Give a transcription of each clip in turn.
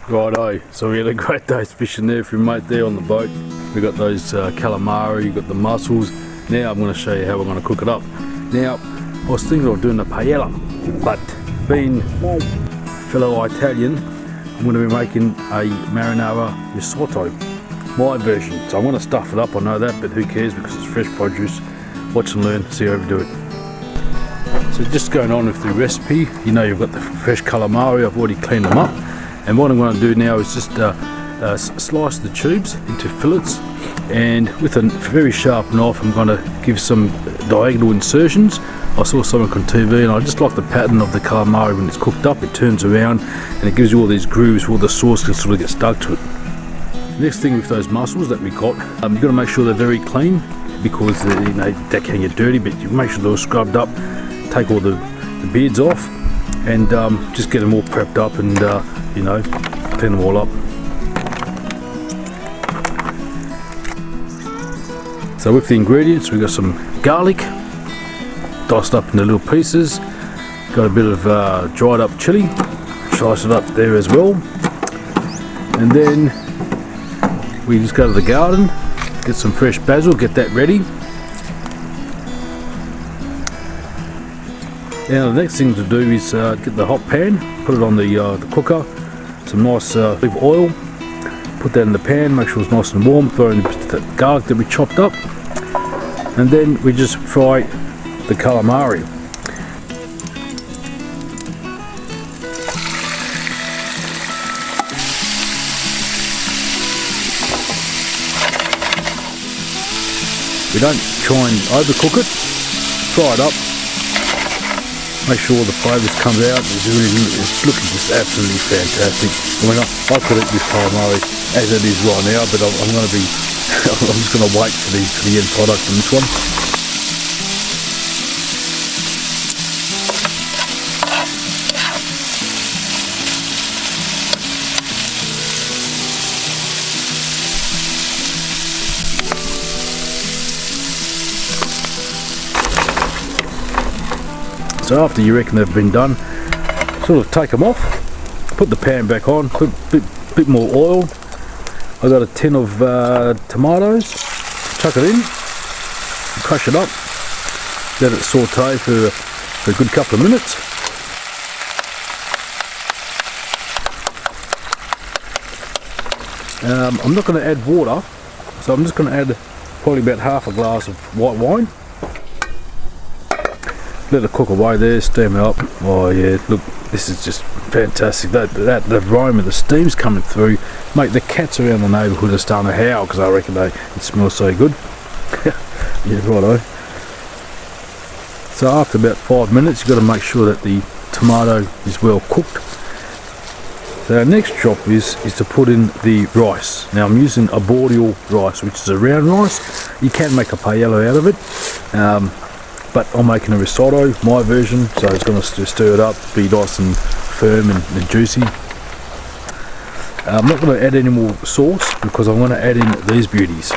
Righto, so we had a great day's fishing there for your mate there on the boat. We got those calamari, you got the mussels. Now I'm going to show you how we're going to cook it up. Now, I was thinking of doing a paella, but being fellow Italian, I'm going to be making a marinara risotto, my version. So I'm going to stuff it up, I know that, but who cares because it's fresh produce. Watch and learn, see how we do it. So just going on with the recipe, you know you've got the fresh calamari, I've already cleaned them up. And what I'm going to do now is just slice the tubes into fillets, and with a very sharp knife I'm going to give some diagonal insertions. I saw something on TV and I just like the pattern of the calamari. When it's cooked up it turns around and it gives you all these grooves where the sauce can sort of get stuck to it. Next thing with those mussels that we got, you've got to make sure they're very clean, because they can get dirty, but you make sure they're all scrubbed up, take all the beards off, and just get them all prepped up and clean them all up. So with the ingredients, we got some garlic diced up into little pieces, got a bit of dried up chili, slice it up there as well, and then we just go to the garden, get some fresh basil, get that ready. Now the next thing to do is get the hot pan, put it on the cooker, some nice olive oil, put that in the pan, make sure it's nice and warm, throw in the garlic that we chopped up, and then we just fry the calamari. We don't try and overcook it, fry it up. Make sure all the flavours comes out. It's looking just absolutely fantastic. I mean, I could eat this calamari as it is right now, but I'm going to be, I'm just going to wait for the end product on this one. So after you reckon they've been done, sort of take them off, put the pan back on, put a bit more oil. I got a tin of tomatoes, chuck it in, crush it up, let it saute for a good couple of minutes. I'm not going to add water, so I'm just going to add probably about half a glass of white wine. Let it cook away there, steam it up. Oh yeah, look, this is just fantastic. That aroma, the steam's coming through. Mate, the cats around the neighbourhood are starting to howl because I reckon it smells so good. Yeah, righto. So after about 5 minutes, you've got to make sure that the tomato is well cooked. So our next job is to put in the rice. Now I'm using arboreal rice, which is a round rice. You can make a paella out of it. But I'm making a risotto, my version, so it's going to stir it up, be nice and firm and juicy. I'm not going to add any more sauce because I'm going to add in these beauties.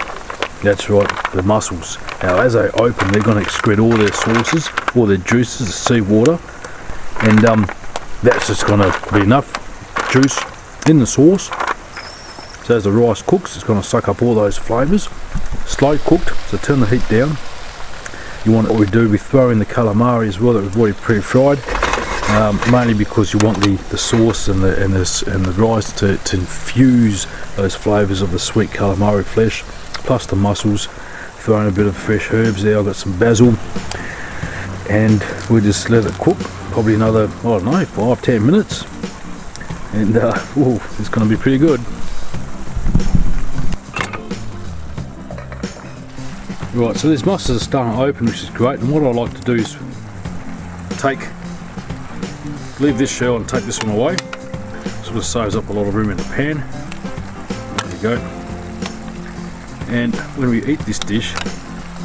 That's right, the mussels. Now as they open, they're going to excrete all their sauces, all their juices, the seawater, and that's just going to be enough juice in the sauce. So as the rice cooks, it's going to suck up all those flavours. Slow cooked, so turn the heat down. You want what we do, we throw in the calamari as well that we've already pre-fried, mainly because you want the sauce and the rice to infuse those flavours of the sweet calamari flesh, plus the mussels. Throw in a bit of fresh herbs there. I've got some basil, and we just let it cook probably another, I don't know, 5-10 minutes, and it's going to be pretty good. Right, so these mussels are starting to open, which is great, and what I like to do is leave this shell and take this one away. Sort of saves up a lot of room in the pan. There you go. And when we eat this dish,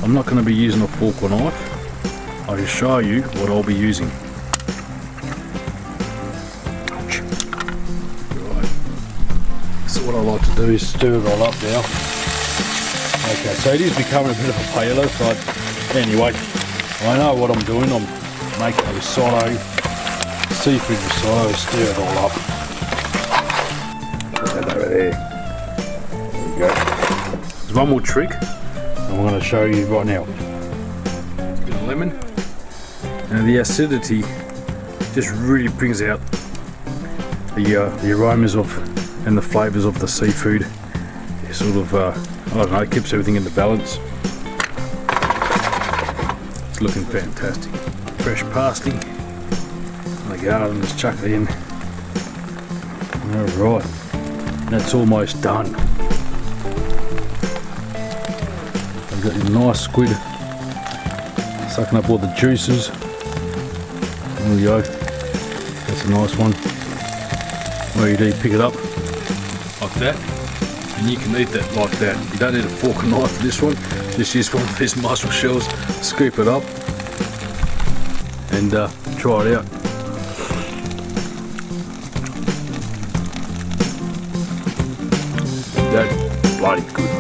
I'm not going to be using a fork or knife. I'll just show you what I'll be using. Right. So what I like to do is stir it all up now. Okay, so it is becoming a bit of a paella, so anyway, I know what I'm doing. I'm making a risotto, seafood risotto, stir it all up. there. There you go. There's one more trick, and we're going to show you right now. A bit of lemon, and the acidity just really brings out the aromas of and the flavours of the seafood. It sort of, I don't know, it keeps everything in the balance. It's looking fantastic. Fresh parsley, the garden, just chuck it in. Alright, that's almost done. I've got your nice squid sucking up all the juices. There we go, that's a nice one. Well, you do pick it up like that, and you can eat that like that. You don't need a fork and knife for this one. Just use one of these mussel shells, scoop it up, and try it out. That's bloody good.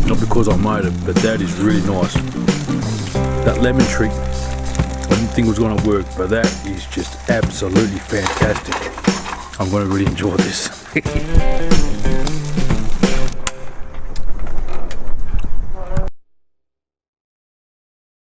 Not because I made it, but that is really nice. That lemon trick, I didn't think it was going to work, but that is just absolutely fantastic. I'm going to really enjoy this.